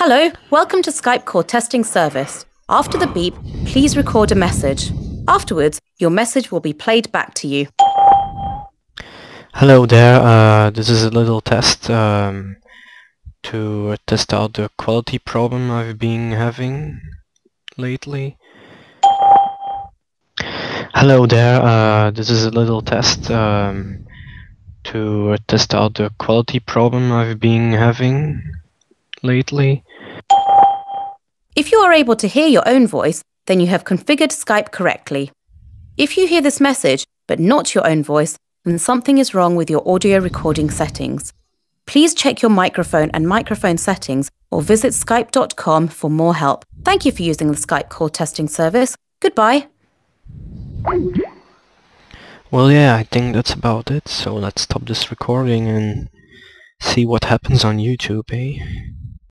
Hello, welcome to Skype call testing service. After the beep, please record a message. Afterwards, your message will be played back to you. Hello there, this is a little test to test out the quality problem I've been having lately. Hello there, this is a little test to test out the quality problem I've been having lately. If you are able to hear your own voice, then you have configured Skype correctly. If you hear this message, but not your own voice, then something is wrong with your audio recording settings. Please check your microphone and microphone settings or visit skype.com for more help. Thank you for using the Skype call testing service. Goodbye. Well, yeah, I think that's about it, so let's stop this recording and see what happens on YouTube, eh?